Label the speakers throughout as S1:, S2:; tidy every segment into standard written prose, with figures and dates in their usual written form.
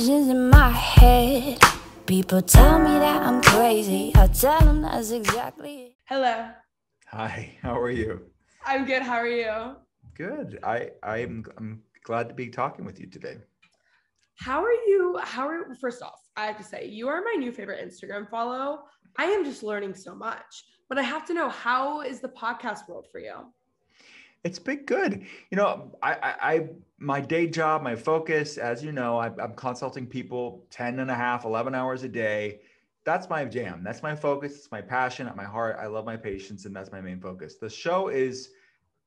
S1: visions in my head. People tell me that I'm crazy. I tell them that's exactly it.
S2: Hello.
S3: Hi, how are you?
S2: I'm good. How are you?
S3: Good. I'm glad to be talking with you today.
S2: How are you? First off, I have to say, you are my new favorite Instagram follow. I am just learning so much, but I have to know, how is the podcast world for you?
S3: It's been good. My day job, my focus, as you know, I'm consulting people 10 and a half, 11 hours a day. That's my jam. That's my focus. It's my passion at my heart. I love my patients, and that's my main focus. The show is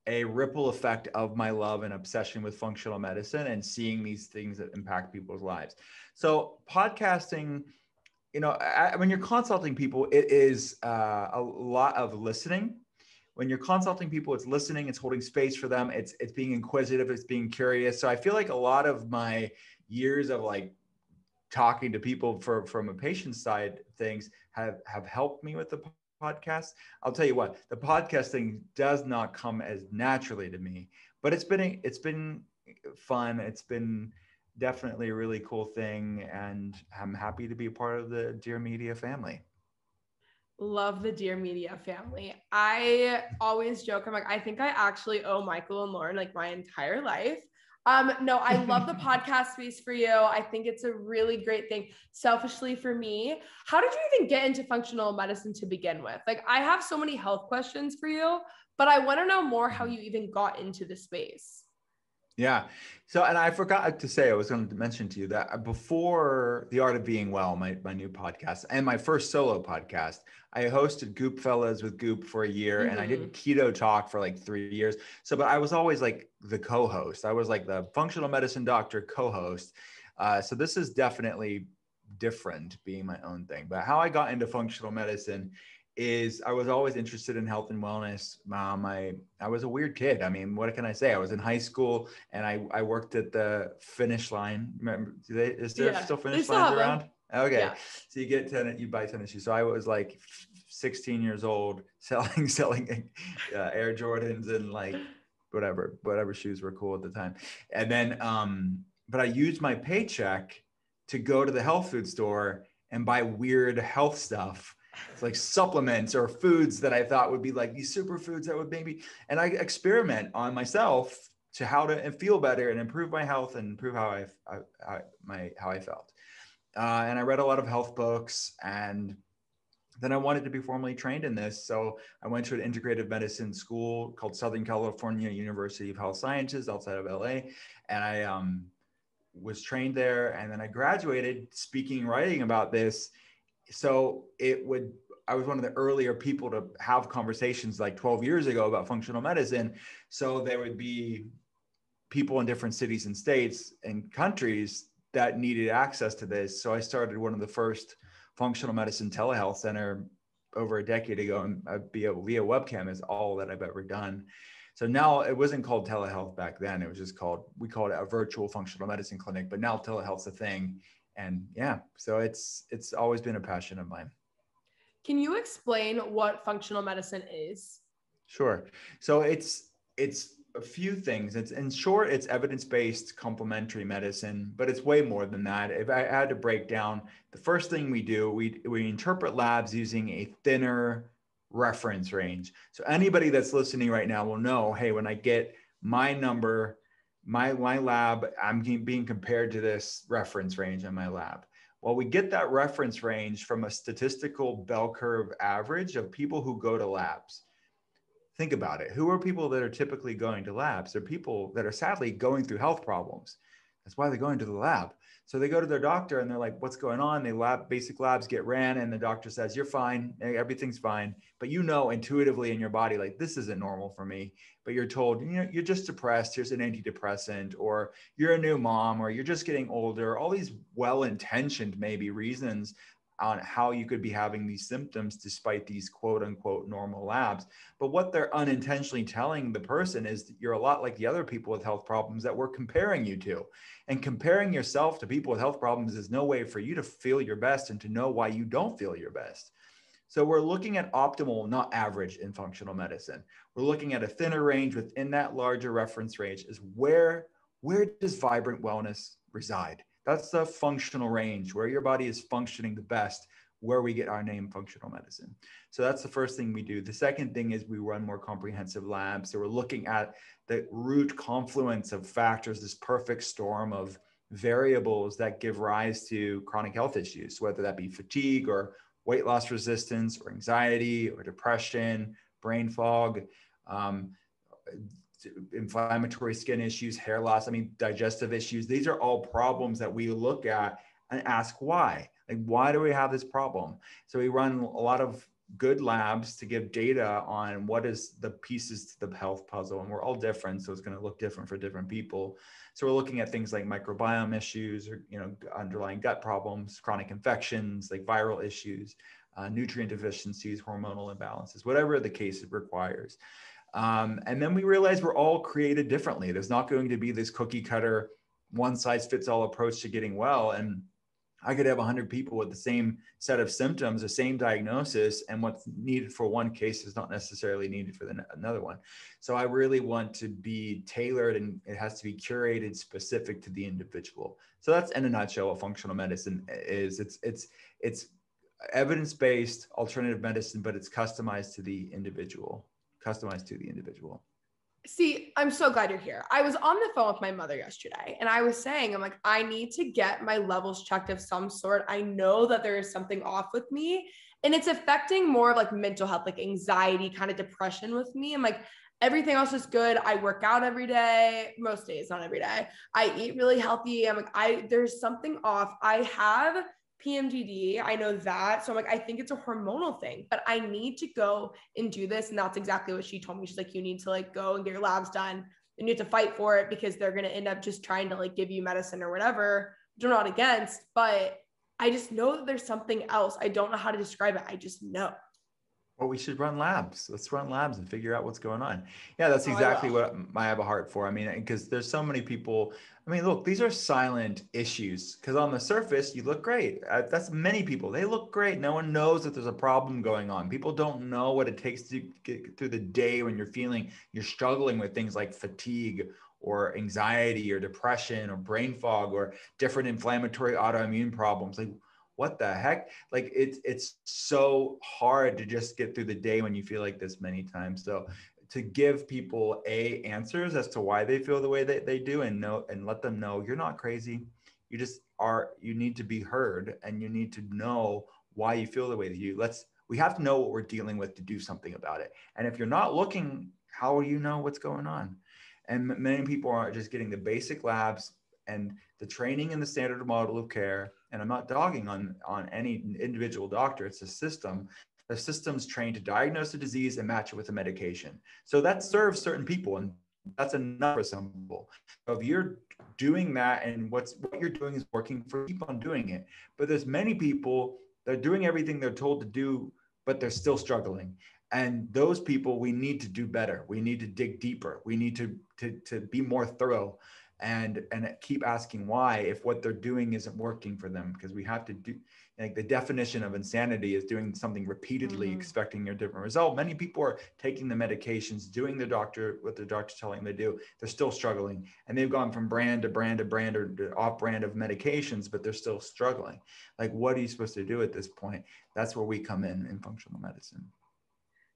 S3: a ripple effect of my love and obsession with functional medicine and seeing these things that impact people's lives. So podcasting, when you're consulting people, it is a lot of listening. When you're consulting people, it's listening, it's holding space for them, it's being inquisitive, it's being curious. So I feel like a lot of my years of like talking to people from a patient side things have helped me with the podcast. I'll tell you what, the podcasting does not come as naturally to me, but it's been fun. It's been definitely a really cool thing, and I'm happy to be a part of the Dear Media family.
S2: Love the Dear Media family. I always joke, I'm like, I think I actually owe Michael and Lauren like my entire life. No, I love the podcast space for you. I think it's a really great thing. Selfishly for me, how did you even get into functional medicine to begin with? Like, I have so many health questions for you, but I want to know more how you even got into the space.
S3: Yeah. So, and I forgot to say, I was going to mention to you that before The Art of Being Well, my new podcast and my first solo podcast, I hosted Goop Fellas with Goop for a year, and I did Keto Talk for like 3 years. So, but I was always like the co-host. I was like the functional medicine doctor co-host. So this is definitely different, being my own thing. But how I got into functional medicine is I was always interested in health and wellness. I was a weird kid. I mean, what can I say? I was in high school and I worked at the Finish Line. Remember, is there still Finish Lines around? Them. Okay. Yeah. So you buy tennis shoes. So I was like 16 years old selling Air Jordans and like whatever shoes were cool at the time. And then, but I used my paycheck to go to the health food store and buy weird health stuff. It's like supplements or foods that I thought would be like these superfoods that would maybe, and I experiment on myself to how to feel better and improve my health and improve how I felt. And I read a lot of health books, and then I wanted to be formally trained in this. So I went to an integrative medicine school called Southern California University of Health Sciences outside of LA. And I was trained there. And then I graduated speaking and writing about this. So I was one of the earlier people to have conversations like 12 years ago about functional medicine. So there would be people in different cities and states and countries that needed access to this. So I started one of the first functional medicine telehealth center over a decade ago, and via webcam is all that I've ever done. So now it wasn't called telehealth back then. It was just we called it a virtual functional medicine clinic, but now telehealth's a thing. And yeah, so it's always been a passion of mine.
S2: Can you explain what functional medicine is?
S3: Sure. So it's a few things. In short, it's evidence-based complementary medicine, but it's way more than that. If I had to break down, the first thing we do, we interpret labs using a thinner reference range. So anybody that's listening right now will know, hey, when I get my number, my lab, I'm being compared to this reference range in my lab. Well, we get that reference range from a statistical bell curve average of people who go to labs. Think about it. Who are people that are typically going to labs? They're people that are sadly going through health problems. That's why they're going to the lab. So they go to their doctor and they're like, what's going on? Basic labs get ran, and the doctor says, you're fine. Everything's fine. But you know, intuitively in your body, like, this isn't normal for me. But you're told, you're just depressed. Here's an antidepressant, or you're a new mom, or you're just getting older. All these well-intentioned maybe reasons on how you could be having these symptoms despite these quote unquote normal labs. But what they're unintentionally telling the person is that you're a lot like the other people with health problems that we're comparing you to. And comparing yourself to people with health problems is no way for you to feel your best and to know why you don't feel your best. So we're looking at optimal, not average, in functional medicine. We're looking at a thinner range within that larger reference range is where does vibrant wellness reside? That's the functional range where your body is functioning the best, where we get our name functional medicine. So that's the first thing we do. The second thing is we run more comprehensive labs. So we're looking at the root confluence of factors, this perfect storm of variables that give rise to chronic health issues, whether that be fatigue or weight loss resistance or anxiety or depression, brain fog, inflammatory skin issues, hair loss, digestive issues. These are all problems that we look at and ask why. Like, why do we have this problem? So we run a lot of good labs to give data on what is the pieces to the health puzzle. And we're all different, so it's going to look different for different people. So we're looking at things like microbiome issues or, underlying gut problems, chronic infections, like viral issues, nutrient deficiencies, hormonal imbalances, whatever the case it requires. And then we realize we're all created differently. There's not going to be this cookie cutter, one size fits all approach to getting well. And I could have 100 people with the same set of symptoms, the same diagnosis, and what's needed for one case is not necessarily needed for another one. So I really want to be tailored, and it has to be curated specific to the individual. So that's in a nutshell what functional medicine is. It's evidence-based alternative medicine, but it's customized to the individual.
S2: See, I'm so glad you're here. I was on the phone with my mother yesterday and I was saying, I'm like, I need to get my levels checked of some sort. I know that there is something off with me and it's affecting more of like mental health, like anxiety, kind of depression with me. I'm like, everything else is good. I work out every day, most days, not every day. I eat really healthy. I'm like, there's something off. I have PMDD. I know that. So I'm like, I think it's a hormonal thing, but I need to go and do this. And that's exactly what she told me. She's like, you need to like go and get your labs done and you have to fight for it because they're going to end up just trying to like give you medicine or whatever, which I'm not against, but I just know that there's something else. I don't know how to describe it. I just know.
S3: Well, we should run labs. Let's run labs and figure out what's going on. Yeah, that's exactly what I have a heart for. Because there's so many people. Look, these are silent issues because on the surface, you look great. That's many people. They look great. No one knows that there's a problem going on. People don't know what it takes to get through the day when you're struggling with things like fatigue or anxiety or depression or brain fog or different inflammatory autoimmune problems. Like, what the heck? Like it's so hard to just get through the day when you feel like this many times. So to give people answers as to why they feel the way that they do and let them know you're not crazy. You just you need to be heard and you need to know why you feel the way that you we have to know what we're dealing with to do something about it. And if you're not looking, how will you know what's going on? And many people are just getting the basic labs and the training in the standard model of care. And I'm not dogging on any individual doctor. It's a system. The system's trained to diagnose a disease and match it with a medication. So that serves certain people, and that's enough for some people. So if you're doing that and what you're doing is working, keep on doing it. But there's many people that are doing everything they're told to do, but they're still struggling. And those people, we need to do better. We need to dig deeper. We need to be more thorough. And keep asking why if what they're doing isn't working for them, because we have to do, like, the definition of insanity is doing something repeatedly, expecting a different result. Many people are taking the medications, doing what the doctor's telling them to do. They're still struggling, and they've gone from brand to brand to brand or to off brand of medications, but they're still struggling. Like, what are you supposed to do at this point? That's where we come in functional medicine.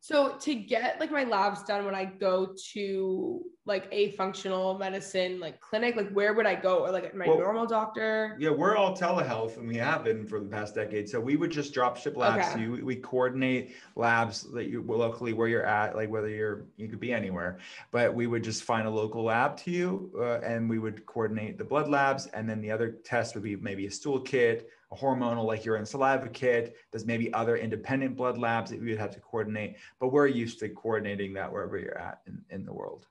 S2: So to get like my labs done when I go to like a functional medicine like clinic, like where would I go? Or like my normal doctor?
S3: Yeah, we're all telehealth and we have been for the past decade. So we would just drop ship labs to you. We coordinate labs that you locally where you're at, like whether you could be anywhere, but we would just find a local lab to you and we would coordinate the blood labs. And then the other test would be maybe a stool kit, a hormonal like urine saliva kit. There's maybe other independent blood labs that we would have to coordinate, but we're used to coordinating that wherever you're at in the world.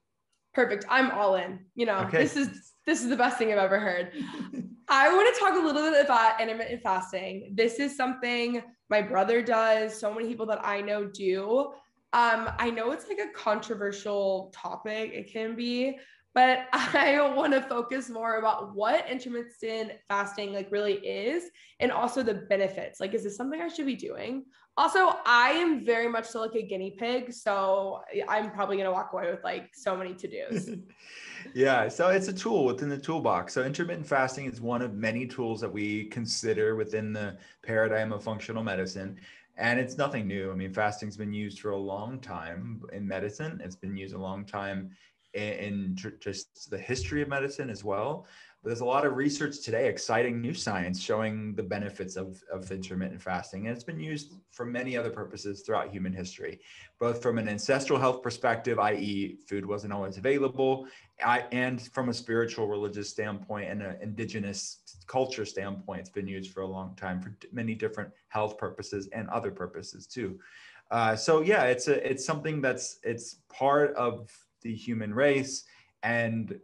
S2: Perfect. I'm all in.
S3: Okay.
S2: This is the best thing I've ever heard. I want to talk a little bit about intermittent fasting. This is something my brother does. So many people that I know do. I know it's like a controversial topic. It can be, but I want to focus more about what intermittent fasting like really is, and also the benefits. Like, is this something I should be doing? Also, I am very much so like a guinea pig, so I'm probably going to walk away with like so many to-dos.
S3: Yeah, so it's a tool within the toolbox. So intermittent fasting is one of many tools that we consider within the paradigm of functional medicine. And it's nothing new. I mean, fasting's been used for a long time in medicine. It's been used a long time in just the history of medicine as well. But there's a lot of research today, exciting new science showing the benefits of intermittent fasting. And it's been used for many other purposes throughout human history, both from an ancestral health perspective, i.e. food wasn't always available, and from a spiritual religious standpoint and an indigenous culture standpoint. It's been used for a long time for many different health purposes and other purposes too. So yeah, it's something it's part of the human race. And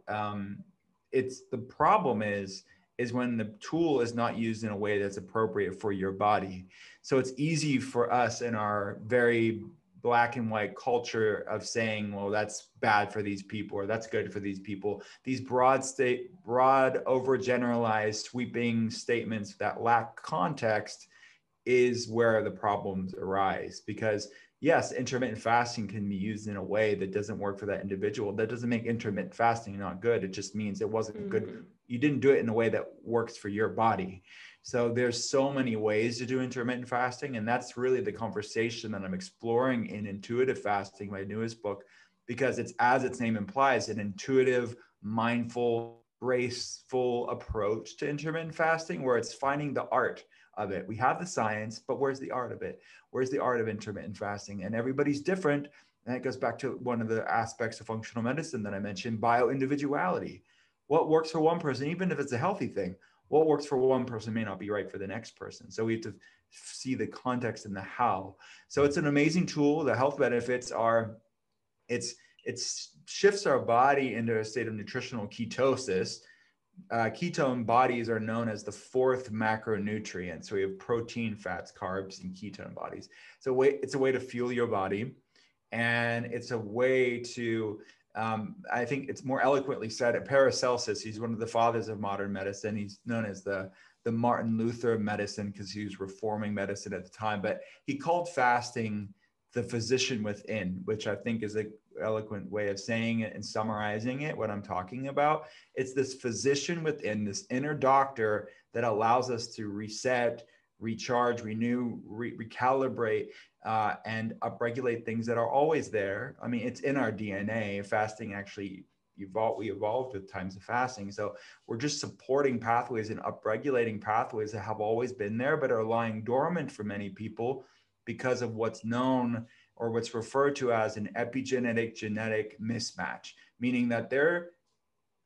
S3: it's the problem is when the tool is not used in a way that's appropriate for your body. So it's easy for us in our very black and white culture of saying, well, that's bad for these people, or that's good for these people. These broad, overgeneralized, sweeping statements that lack context is where the problems arise. Because yes, intermittent fasting can be used in a way that doesn't work for that individual. That doesn't make intermittent fasting not good. It just means it wasn't good. You didn't do it in a way that works for your body. So there's so many ways to do intermittent fasting. And that's really the conversation that I'm exploring in Intuitive Fasting, my newest book, because it's, as its name implies, an intuitive, mindful, graceful approach to intermittent fasting, where it's finding the art of it. We have the science, but where's the art of it? Where's the art of intermittent fasting? And everybody's different. And that goes back to one of the aspects of functional medicine that I mentioned, bioindividuality. What works for one person, even if it's a healthy thing, what works for one person may not be right for the next person. So we have to see the context and the how. So it's an amazing tool. The health benefits are, it shifts our body into a state of nutritional ketosis. Ketone bodies are known as the fourth macronutrient. So we have protein, fats, carbs, and ketone bodies. So it's a way to fuel your body. And it's a way to, I think it's more eloquently said at Paracelsus. He's one of the fathers of modern medicine. He's known as the Martin Luther of medicine because he was reforming medicine at the time. But he called fasting the physician within, which I think is an eloquent way of saying it and summarizing it, what I'm talking about. It's this physician within, this inner doctor that allows us to reset, recharge, renew, recalibrate, and upregulate things that are always there. I mean, it's in our DNA. Fasting actually we evolved with times of fasting. So we're just supporting pathways and upregulating pathways that have always been there, but are lying dormant for many people because of what's known or what's referred to as an epigenetic genetic mismatch, meaning that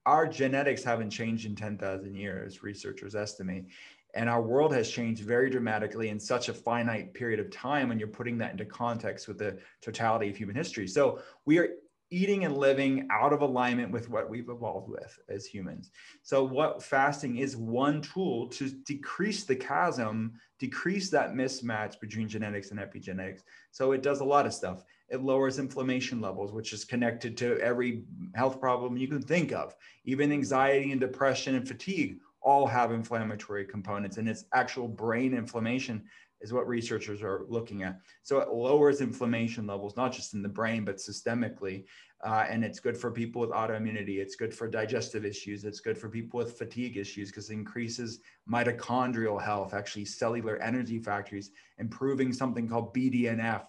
S3: our genetics haven't changed in 10,000 years, researchers estimate. And our world has changed very dramatically in such a finite period of time when you're putting that into context with the totality of human history. So we are eating and living out of alignment with what we've evolved with as humans. So what fasting is one tool to decrease the chasm, decrease that mismatch between genetics and epigenetics. So it does a lot of stuff. It lowers inflammation levels, which is connected to every health problem you can think of. Even anxiety and depression and fatigue all have inflammatory components, and it's actual brain inflammation is what researchers are looking at. So it lowers inflammation levels, not just in the brain, but systemically. And it's good for people with autoimmunity. It's good for digestive issues. It's good for people with fatigue issues because it increases mitochondrial health, actually cellular energy factories, improving something called BDNF,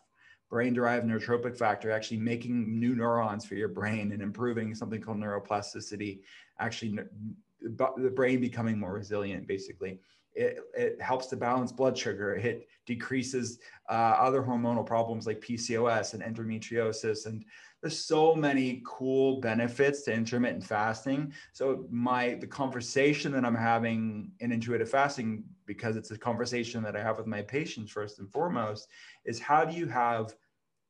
S3: brain-derived neurotrophic factor, actually making new neurons for your brain and improving something called neuroplasticity, actually the brain becoming more resilient, basically. It helps to balance blood sugar. It decreases other hormonal problems like PCOS and endometriosis. And there's so many cool benefits to intermittent fasting. So the conversation that I'm having in intuitive fasting, because it's a conversation that I have with my patients first and foremost, is how do you have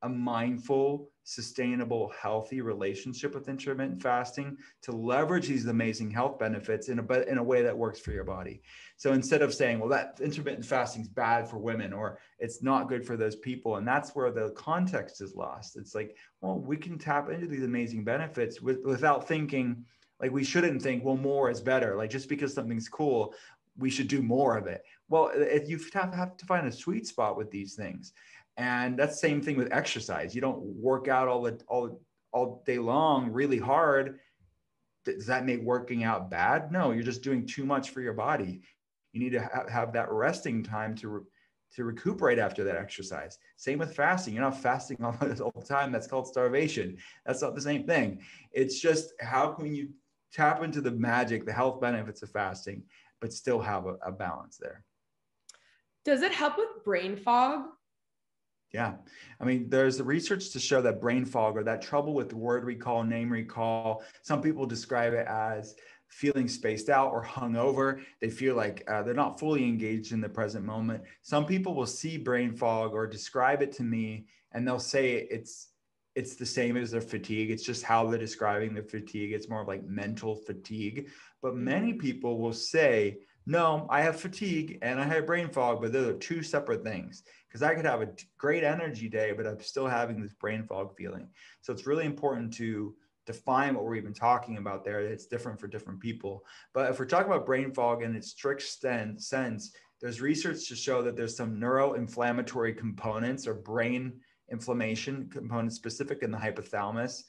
S3: a mindful, sustainable, healthy relationship with intermittent fasting to leverage these amazing health benefits in a way that works for your body. So instead of saying, well, that intermittent fasting is bad for women, or it's not good for those people, and that's where the context is lost. It's like, well, we can tap into these amazing benefits without thinking, like, we shouldn't think, well, more is better. Like, just because something's cool, we should do more of it. Well, you have to find a sweet spot with these things. And that's the same thing with exercise. You don't work out all day long really hard. Does that make working out bad? No, you're just doing too much for your body. You need to have that resting time to recuperate after that exercise. Same with fasting. You're not fasting all the time. That's called starvation. That's not the same thing. It's just, how can you tap into the magic, the health benefits of fasting, but still have a balance there?
S2: Does it help with brain fog?
S3: Yeah. I mean, there's the research to show that brain fog, or that trouble with word recall, name recall, some people describe it as feeling spaced out or hungover. They feel like they're not fully engaged in the present moment. Some people will see brain fog or describe it to me, and they'll say it's the same as their fatigue. It's just how they're describing the fatigue. It's more like mental fatigue. But many people will say, no, I have fatigue and I have brain fog, but those are two separate things. Because I could have a great energy day, but I'm still having this brain fog feeling. So it's really important to define what we're even talking about there. It's different for different people. But if we're talking about brain fog in its strict sense, there's research to show that there's some neuroinflammatory components or brain inflammation components specifically in the hypothalamus.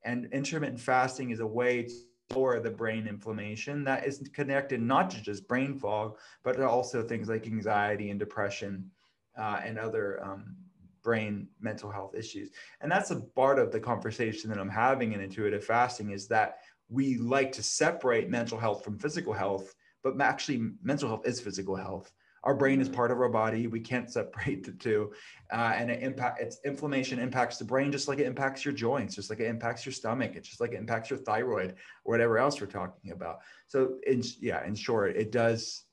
S3: And intermittent fasting is a way to lower the brain inflammation that is connected not to just brain fog, but also things like anxiety and depression and other brain mental health issues. And that's a part of the conversation that I'm having in intuitive fasting, is that we like to separate mental health from physical health, but actually mental health is physical health. Our brain is part of our body. We can't separate the two. And its inflammation impacts the brain just like it impacts your joints, just like it impacts your stomach. It's just like it impacts your thyroid or whatever else we're talking about. So in short, there's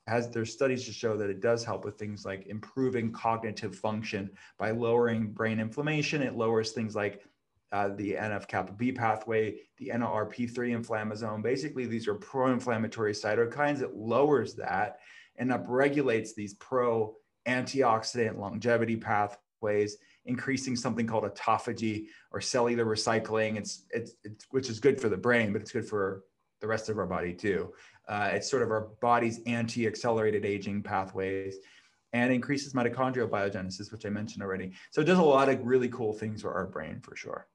S3: studies to show that it does help with things like improving cognitive function by lowering brain inflammation. It lowers things like the NF-kappa B pathway, the NLRP3 inflammasome. Basically, these are pro-inflammatory cytokines. It lowers that and upregulates these pro-antioxidant longevity pathways, increasing something called autophagy or cellular recycling. It's which is good for the brain, but it's good for the rest of our body too. It's sort of our body's anti-accelerated aging pathways, and increases mitochondrial biogenesis, which I mentioned already. So it does a lot of really cool things for our brain, for sure.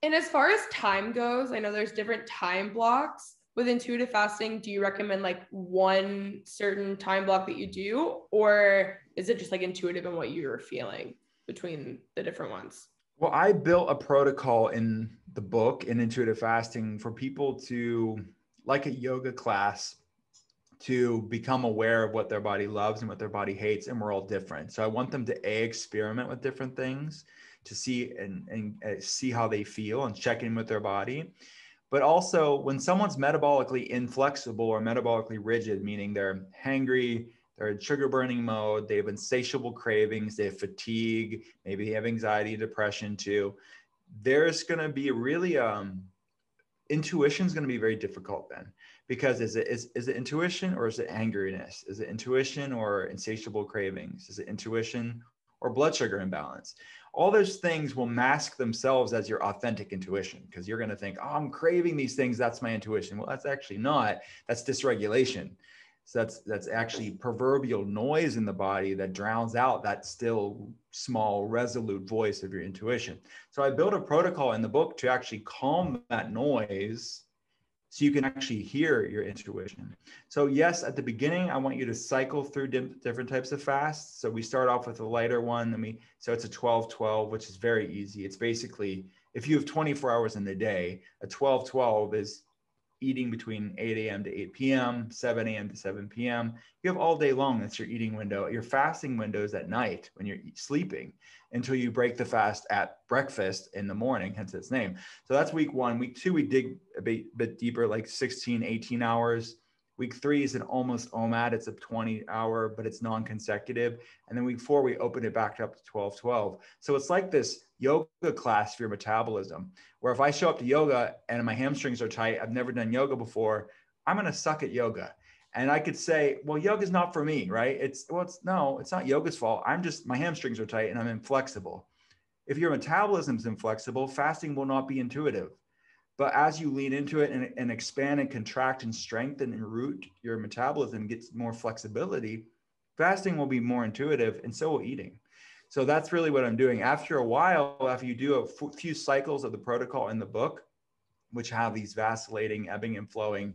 S2: And as far as time goes, I know there's different time blocks with intuitive fasting. Do you recommend like one certain time block that you do, or is it just like intuitive in what you're feeling between the different ones?
S3: Well, I built a protocol in the book in intuitive fasting for people to, like a yoga class, to become aware of what their body loves and what their body hates, and we're all different. So I want them to experiment with different things to see and see how they feel and check in with their body. But also, when someone's metabolically inflexible or metabolically rigid, meaning they're hangry, they're in sugar burning mode, they have insatiable cravings, they have fatigue, maybe they have anxiety and depression too, there's going to be really, intuition is going to be very difficult then. Because is it intuition or is it angriness? Is it intuition or insatiable cravings? Is it intuition or blood sugar imbalance? All those things will mask themselves as your authentic intuition, because you're going to think, oh, I'm craving these things. That's my intuition. Well, that's actually not. That's dysregulation. So that's actually proverbial noise in the body that drowns out that still small, resolute voice of your intuition. So I built a protocol in the book to actually calm that noise so you can actually hear your intuition. So yes, at the beginning, I want you to cycle through different types of fasts. So we start off with a lighter one. So it's a 12-12, which is very easy. It's basically, if you have 24 hours in the day, a 12-12 is eating between 8 a.m. to 8 p.m., 7 a.m. to 7 p.m. You have all day long. That's your eating window. Your fasting window is at night when you're sleeping, until you break the fast at breakfast in the morning, hence its name. So that's week one. Week two, we dig a bit deeper, like 16, 18 hours. Week 3 is an almost OMAD. It's a 20-hour, but it's non-consecutive. And then week 4, we open it back up to 12-12. So it's like this yoga class for your metabolism, where if I show up to yoga and my hamstrings are tight, I've never done yoga before, I'm going to suck at yoga. And I could say, well, yoga's not for me, right? It's not yoga's fault. My hamstrings are tight and I'm inflexible. If your metabolism's inflexible, fasting will not be intuitive. But as you lean into it and expand and contract and strengthen and root your metabolism, gets more flexibility, fasting will be more intuitive, and so will eating. So that's really what I'm doing. After a while, after you do a few cycles of the protocol in the book, which have these vacillating, ebbing and flowing,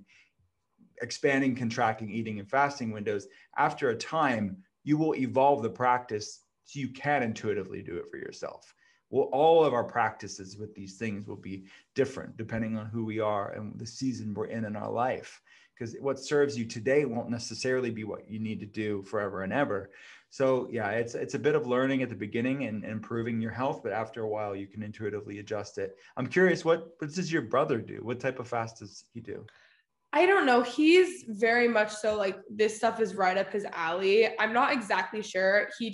S3: expanding, contracting, eating, and fasting windows, after a time, you will evolve the practice so you can intuitively do it for yourself. Well, all of our practices with these things will be different depending on who we are and the season we're in our life. Because what serves you today won't necessarily be what you need to do forever and ever. So yeah, it's a bit of learning at the beginning and improving your health, but after a while you can intuitively adjust it. I'm curious, what does your brother do? What type of fast does he do?
S2: I don't know. He's very much so like this stuff is right up his alley. I'm not exactly sure. He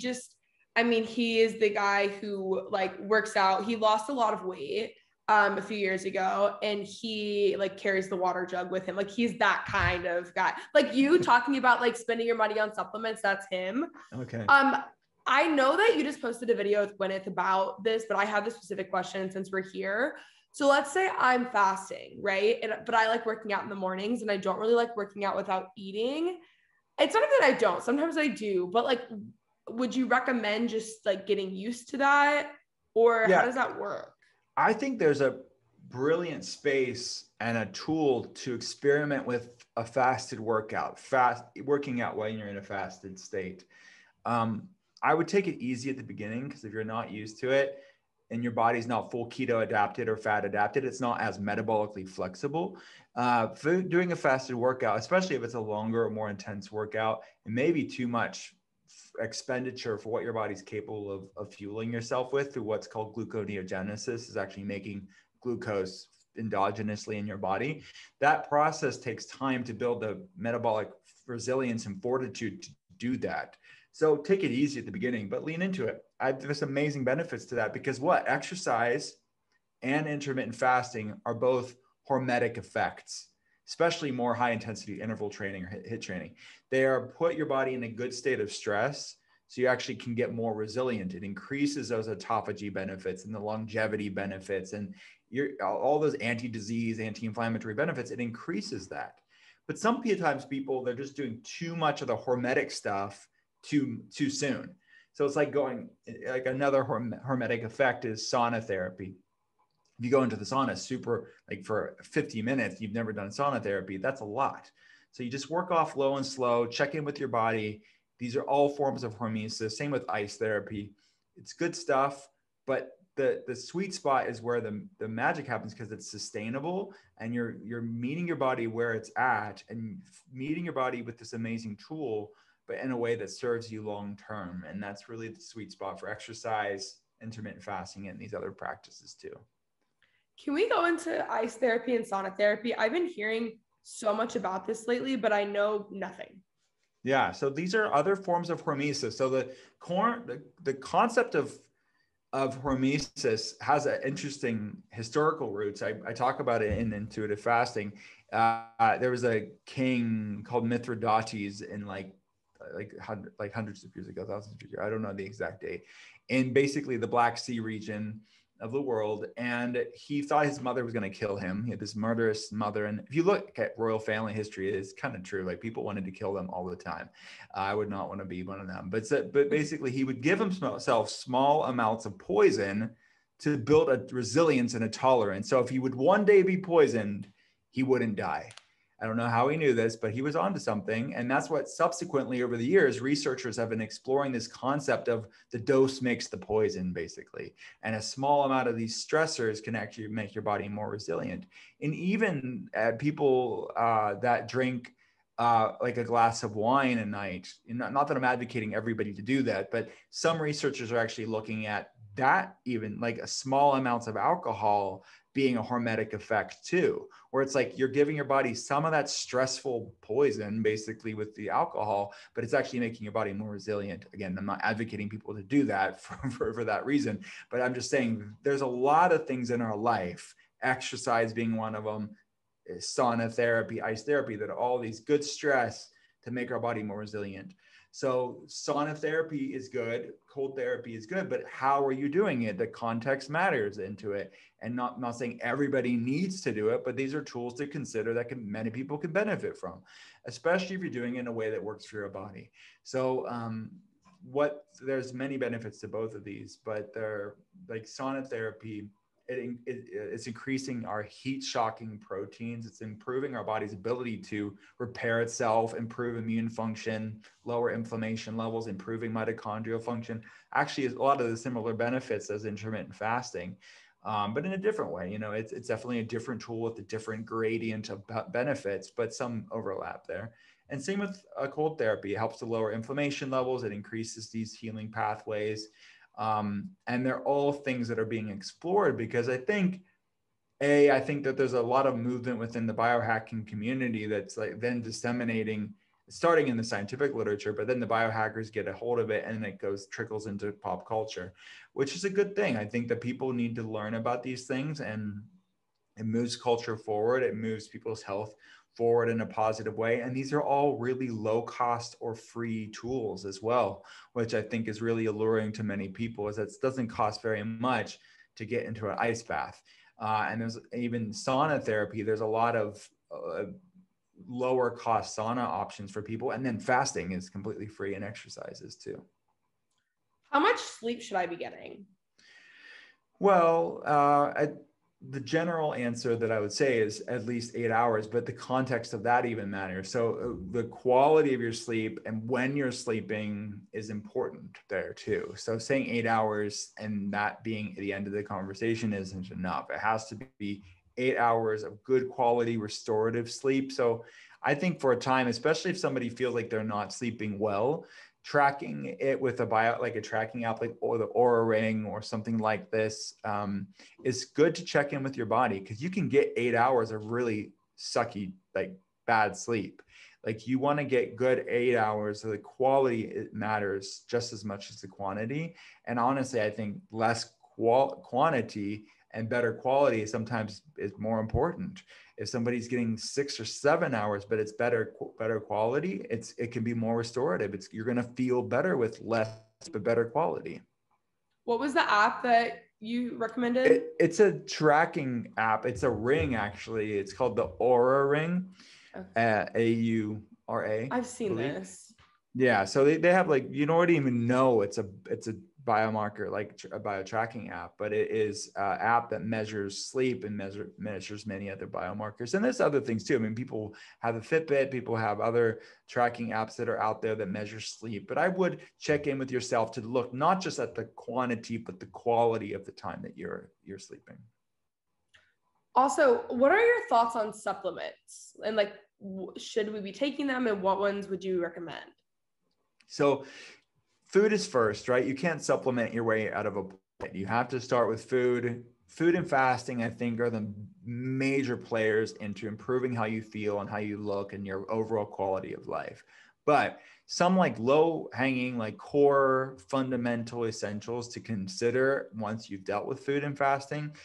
S2: is the guy who like works out. He lost a lot of weight a few years ago, and he like carries the water jug with him. Like he's that kind of guy. Like you talking about like spending your money on supplements, that's him.
S3: Okay.
S2: I know that you just posted a video with Gwyneth about this, but I have this specific question since we're here. So let's say I'm fasting, right? But I like working out in the mornings, and I don't really like working out without eating. It's not that I don't. Sometimes I do, but like, would you recommend just like getting used to that, or how does that work?
S3: I think there's a brilliant space and a tool to experiment with a fasted workout, working out while you're in a fasted state. I would take it easy at the beginning, because if you're not used to it and your body's not full keto adapted or fat adapted, it's not as metabolically flexible. For doing a fasted workout, especially if it's a longer or more intense workout, it may be too much expenditure for what your body's capable of fueling yourself with through what's called gluconeogenesis, is actually making glucose endogenously in your body. That process takes time to build the metabolic resilience and fortitude to do that. So take it easy at the beginning, but lean into it. There's amazing benefits to that, because exercise and intermittent fasting are both hormetic effects, especially more high intensity interval training or HIIT training. They put your body in a good state of stress, so you actually can get more resilient. It increases those autophagy benefits and the longevity benefits and all those anti-disease, anti-inflammatory benefits. It increases that. But sometimes people, they're just doing too much of the hormetic stuff too soon. So it's like another hormetic effect is sauna therapy. If you go into the sauna for 50 minutes, you've never done sauna therapy, that's a lot. So you just work off low and slow, check in with your body. These are all forms of hormesis. Same with ice therapy. It's good stuff, but the sweet spot is where the magic happens, because it's sustainable and you're meeting your body where it's at and meeting your body with this amazing tool, but in a way that serves you long-term. And that's really the sweet spot for exercise, intermittent fasting, and these other practices too.
S2: Can we go into ice therapy and sauna therapy? I've been hearing so much about this lately, but I know nothing.
S3: Yeah. So these are other forms of hormesis. So the concept of hormesis has an interesting historical roots. I talk about it in intuitive fasting. There was a king called Mithridates in like hundreds of years ago, thousands of years ago. I don't know the exact date. In basically the Black Sea region of the world, and he thought his mother was going to kill him. He had this murderous mother, and if you look at royal family history, it's kind of true. Like people wanted to kill them all the time. I would not want to be one of them. But basically, he would give himself small amounts of poison to build a resilience and a tolerance. So if he would one day be poisoned, he wouldn't die. I don't know how he knew this, but he was onto something. And that's what subsequently over the years, researchers have been exploring this concept of the dose makes the poison, basically. And a small amount of these stressors can actually make your body more resilient. And even people that drink like a glass of wine a night, not that I'm advocating everybody to do that, but some researchers are actually looking at that, even like a small amounts of alcohol being a hormetic effect too, where it's like you're giving your body some of that stressful poison basically with the alcohol, but it's actually making your body more resilient. Again, I'm not advocating people to do that for that reason, but I'm just saying there's a lot of things in our life, exercise being one of them, sauna therapy, ice therapy, that are all these good stress to make our body more resilient. So sauna therapy is good, cold therapy is good, but how are you doing it? The context matters into it. And not saying everybody needs to do it, but these are tools to consider that many people can benefit from, especially if you're doing it in a way that works for your body. So there's many benefits to both of these, but they're like sauna therapy. It's increasing our heat shocking proteins. It's improving our body's ability to repair itself, improve immune function, lower inflammation levels, improving mitochondrial function. Actually, a lot of the similar benefits as intermittent fasting, but in a different way. It's definitely a different tool with a different gradient of benefits, but some overlap there. And same with cold therapy. It helps to lower inflammation levels. It increases these healing pathways. And they're all things that are being explored because I think that there's a lot of movement within the biohacking community that's like then disseminating, starting in the scientific literature, but then the biohackers get a hold of it and it trickles into pop culture, which is a good thing. I think that people need to learn about these things, and it moves culture forward. It moves people's health forward in a positive way. And these are all really low cost or free tools as well, which I think is really alluring to many people, is that it doesn't cost very much to get into an ice bath. And there's even sauna therapy. There's a lot of lower cost sauna options for people. And then fasting is completely free, and exercises too.
S2: How much sleep should I be getting?
S3: Well, the general answer that I would say is at least 8 hours, but the context of that even matters. So the quality of your sleep and when you're sleeping is important there too. So saying 8 hours and that being at the end of the conversation isn't enough. It has to be 8 hours of good quality restorative sleep. So I think for a time, especially if somebody feels like they're not sleeping well, tracking it with a tracking app like or the Oura Ring or something like this is good to check in with your body, because you can get 8 hours of really sucky, like bad sleep. Like you want to get good 8 hours. So the quality, it matters just as much as the quantity. And honestly, I think less quantity and better quality sometimes is more important. If somebody's getting 6 or 7 hours, but it's better quality, it can be more restorative. You're going to feel better with less, but better quality. What
S2: was the app that you recommended?
S3: It's a tracking app. It's a ring, actually. It's called the Oura Ring. Okay. AURA.
S2: I've seen this.
S3: Yeah. So they have you don't even know it's a biomarker, like a bio-tracking app, but it is an app that measures sleep and measures many other biomarkers. And there's other things too. I mean, people have a Fitbit, people have other tracking apps that are out there that measure sleep, but I would check in with yourself to look not just at the quantity, but the quality of the time that you're sleeping.
S2: Also, what are your thoughts on supplements, and should we be taking them, and what ones would you recommend?
S3: So food is first, right? You can't supplement your way out of a plate. You have to start with food. Food and fasting, I think, are the major players into improving how you feel and how you look and your overall quality of life. But some low hanging, core fundamental essentials to consider once you've dealt with food and fasting.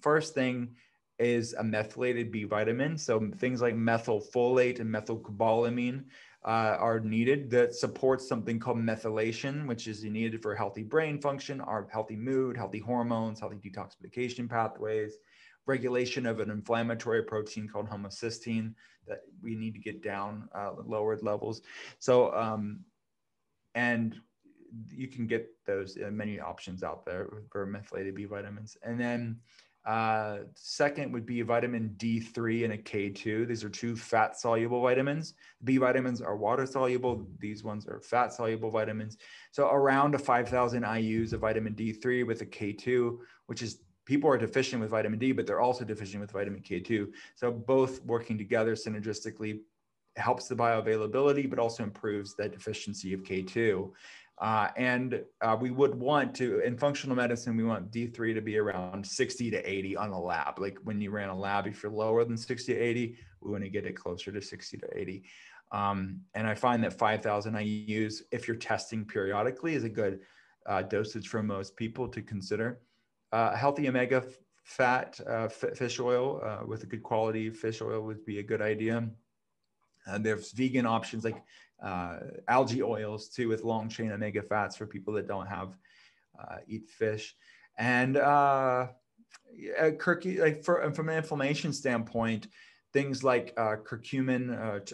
S3: First thing is a methylated B vitamin. So things like methylfolate and methylcobalamin are needed, that supports something called methylation, which is needed for healthy brain function, our healthy mood, healthy hormones, healthy detoxification pathways, regulation of an inflammatory protein called homocysteine that we need to get down lowered levels. So, and you can get those many options out there for methylated B vitamins. And then second would be vitamin D3 and a K2. These are two fat soluble vitamins. B vitamins are water soluble. These ones are fat soluble vitamins. So around 5,000 IUs of vitamin D3 with a K2, which is, people are deficient with vitamin D, but they're also deficient with vitamin K2. So both working together synergistically helps the bioavailability, but also improves the deficiency of K2. And we would want to, in functional medicine, we want D3 to be around 60 to 80 on a lab. Like when you ran a lab, if you're lower than 60 to 80, we want to get it closer to 60 to 80. And I find that 5,000 IUs, if you're testing periodically, is a good dosage for most people to consider. Healthy omega fat fish oil with a good quality fish oil would be a good idea. There's vegan options like algae oils too, with long chain omega fats for people that don't have eat fish. And from an inflammation standpoint, things like curcumin,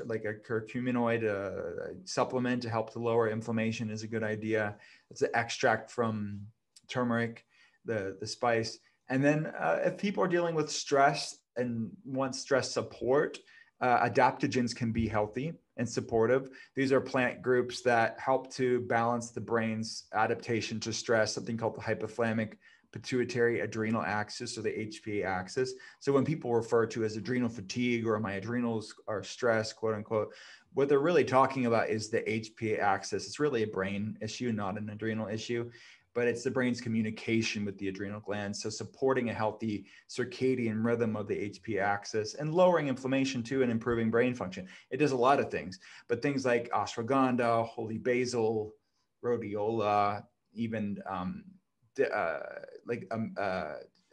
S3: like a curcuminoid supplement to help to lower inflammation is a good idea. It's an extract from turmeric, the spice. And then if people are dealing with stress and want stress support, adaptogens can be healthy and supportive. These are plant groups that help to balance the brain's adaptation to stress, something called the hypothalamic pituitary adrenal axis, or the HPA axis. So when people refer to as adrenal fatigue or my adrenals are stressed, quote unquote, what they're really talking about is the HPA axis. It's really a brain issue, not an adrenal issue, but it's the brain's communication with the adrenal glands. So supporting a healthy circadian rhythm of the HPA axis and lowering inflammation too, and improving brain function. It does a lot of things, but things like ashwagandha, holy basil, rhodiola, even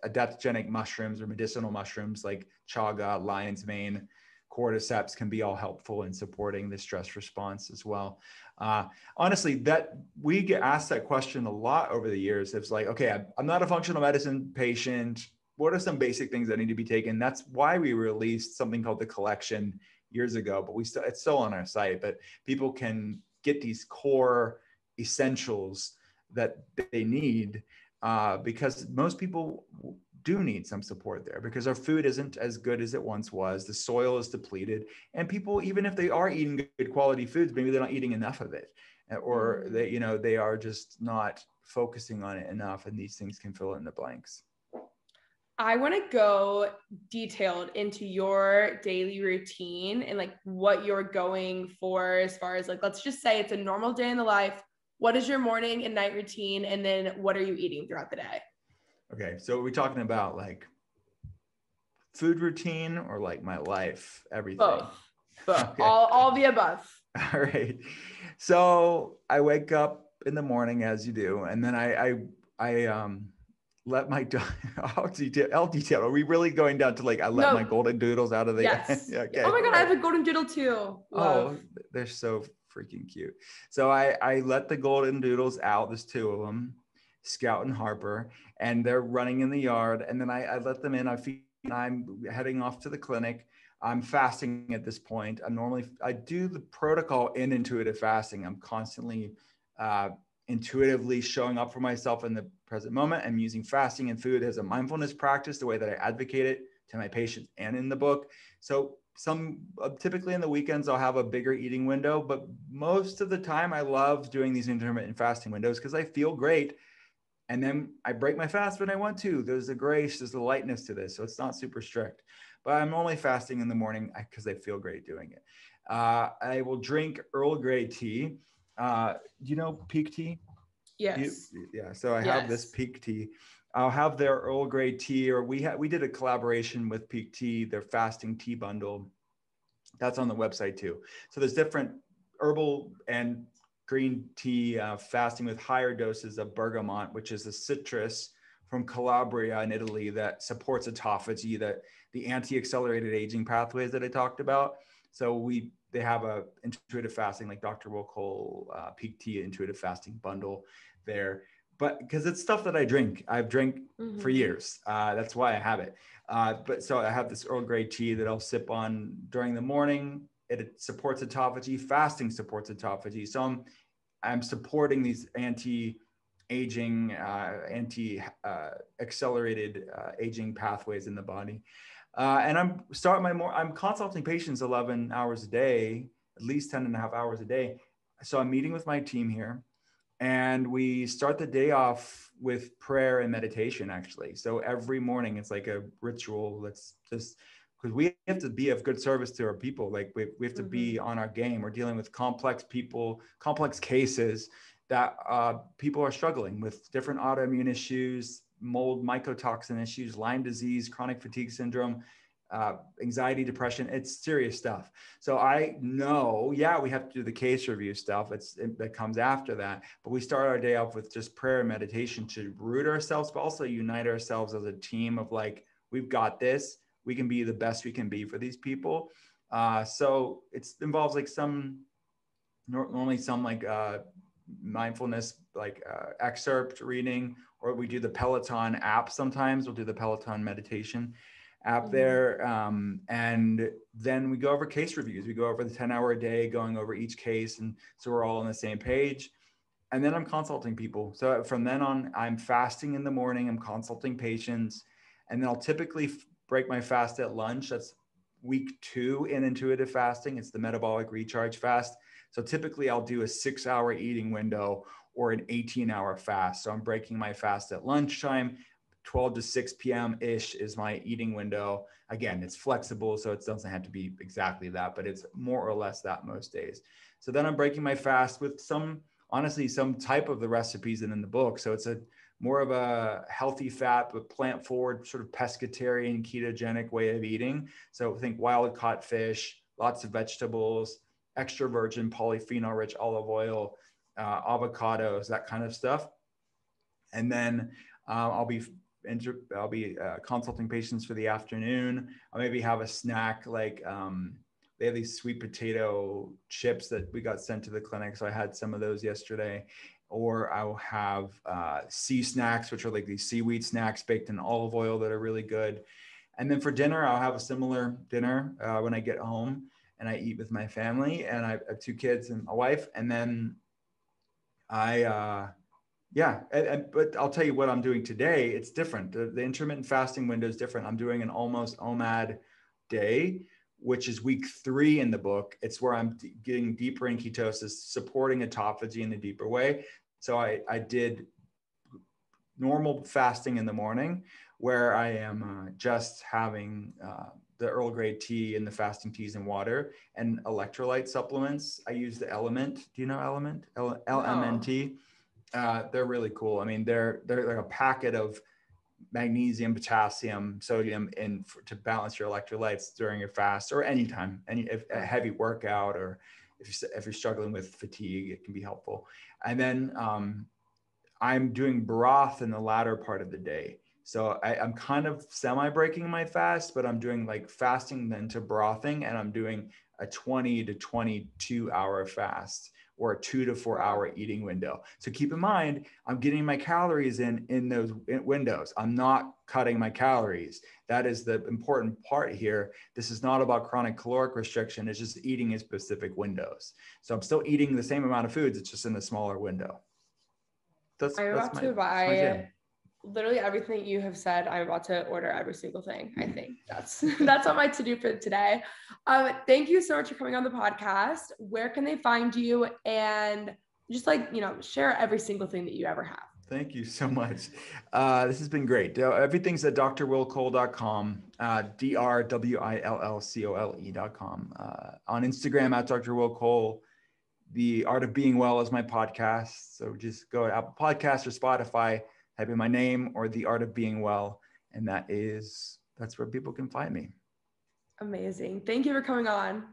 S3: adaptogenic mushrooms or medicinal mushrooms like chaga, lion's mane, cordyceps can be all helpful in supporting the stress response as well. Honestly, that we get asked that question a lot over the years. It's like, okay, I'm not a functional medicine patient. What are some basic things that need to be taken? That's why we released something called the collection years ago, but it's still on our site, but people can get these core essentials that they need because most people do need some support there because our food isn't as good as it once was. The soil is depleted, and people, even if they are eating good quality foods, maybe they're not eating enough of it, or they are just not focusing on it enough, and these things can fill in the blanks.
S2: I want to go detailed into your daily routine and like what you're going for as far as like, let's just say it's a normal day in the life. What is your morning and night routine? And then what are you eating throughout the day?
S3: Okay, so are we talking about like food routine or like my life, everything?
S2: Both.
S3: Okay.
S2: All the above.
S3: All right. So I wake up in the morning as you do, and then I let my I'll detail. Are we really going down to like I let my golden doodles out of the
S2: yes.
S3: Okay.
S2: Oh my god, I have a golden doodle too. Love.
S3: Oh, they're so freaking cute. So I let the golden doodles out. There's two of them, Scout and Harper, and they're running in the yard. And then I let them in. I'm heading off to the clinic. I'm fasting at this point. I do the protocol in intuitive fasting. I'm constantly intuitively showing up for myself in the present moment. I'm using fasting and food as a mindfulness practice, the way that I advocate it to my patients and in the book. So typically in the weekends, I'll have a bigger eating window, but most of the time I love doing these intermittent fasting windows because I feel great. And then I break my fast when I want to. There's a grace, there's a lightness to this. So it's not super strict, but I'm only fasting in the morning because I feel great doing it. I will drink Earl Grey tea. Do you know Peak Tea?
S2: Yes.
S3: Yeah. So I have this Peak Tea. I'll have their Earl Grey tea, or we did a collaboration with Peak Tea, their fasting tea bundle. That's on the website too. So there's different herbal and green tea fasting with higher doses of bergamot, which is a citrus from Calabria in Italy that supports autophagy, the anti-accelerated aging pathways that I talked about. So they have a intuitive fasting, like Dr. Wilcol Peak Tea intuitive fasting bundle there. But because it's stuff that I've drank for years. That's why I have it. But so I have this Earl Grey tea that I'll sip on during the morning. It supports autophagy. Fasting supports autophagy. So I'm supporting these anti-aging, accelerated aging pathways in the body. And I'm consulting patients 11 hours a day, at least 10 and a half hours a day. So I'm meeting with my team here, and we start the day off with prayer and meditation, actually. So every morning it's like a ritual. Let's just because we have to be of good service to our people. Like we have to be on our game. We're dealing with complex people, complex cases that people are struggling with different autoimmune issues, mold, mycotoxin issues, Lyme disease, chronic fatigue syndrome, anxiety, depression. It's serious stuff. So I know, yeah, we have to do the case review stuff. That comes after that. But we start our day off with just prayer and meditation to root ourselves, but also unite ourselves as a team of like, we've got this. We can be the best we can be for these people. So it involves like normally some like mindfulness, like excerpt reading, or we do the Peloton app. Sometimes we'll do the Peloton meditation app there. And then we go over case reviews. We go over the 10-hour a day, going over each case. And so we're all on the same page. And then I'm consulting people. So from then on, I'm fasting in the morning. I'm consulting patients. And then I'll typically break my fast at lunch. That's week 2 in intuitive fasting. It's the metabolic recharge fast. So typically I'll do a 6-hour eating window or an 18-hour fast. So I'm breaking my fast at lunchtime. 12 to 6 p.m.-ish is my eating window. Again, it's flexible, so it doesn't have to be exactly that, but it's more or less that most days. So then I'm breaking my fast with honestly, some type of the recipes that in the book. So it's more of a healthy fat, but plant forward, sort of pescatarian, ketogenic way of eating. So think wild caught fish, lots of vegetables, extra virgin polyphenol rich olive oil, avocados, that kind of stuff. And then I'll be consulting patients for the afternoon. I'll maybe have a snack like they have these sweet potato chips that we got sent to the clinic. So I had some of those yesterday. Or I'll have sea snacks, which are like these seaweed snacks baked in olive oil that are really good. And then for dinner, I'll have a similar dinner when I get home and I eat with my family. And I have 2 kids and a wife. And then but I'll tell you what I'm doing today. It's different. The intermittent fasting window is different. I'm doing an almost OMAD day, which is week 3 in the book. It's where I'm getting deeper in ketosis, supporting autophagy in a deeper way. So I did normal fasting in the morning where I am just having the Earl Grey tea and the fasting teas and water and electrolyte supplements. I use the Element. Do you know Element? LMNT. They're really cool. I mean, they're like a packet of magnesium, potassium, sodium to balance your electrolytes during your fast or anytime, a heavy workout, or if you're struggling with fatigue, it can be helpful. And then I'm doing broth in the latter part of the day. So I'm kind of semi-breaking my fast, but I'm doing like fasting then to brothing, and I'm doing a 20 to 22 hour fast or a 2 to 4 hour eating window. So keep in mind, I'm getting my calories in those windows. I'm not cutting my calories. That is the important part here. This is not about chronic caloric restriction. It's just eating in specific windows. So I'm still eating the same amount of foods. It's just in a smaller window.
S2: I'm about to buy literally everything you have said. I'm about to order every single thing. I think that's on my to-do for today. Thank you so much for coming on the podcast. Where can they find you? And just share every single thing that you ever have.
S3: Thank you so much. This has been great. Everything's at drwillcole.com, drwillcole.com. On Instagram at Dr. Will Cole. The Art of Being Well is my podcast. So just go to Apple Podcasts or Spotify, type in my name or The Art of Being Well. And that's where people can find me.
S2: Amazing. Thank you for coming on.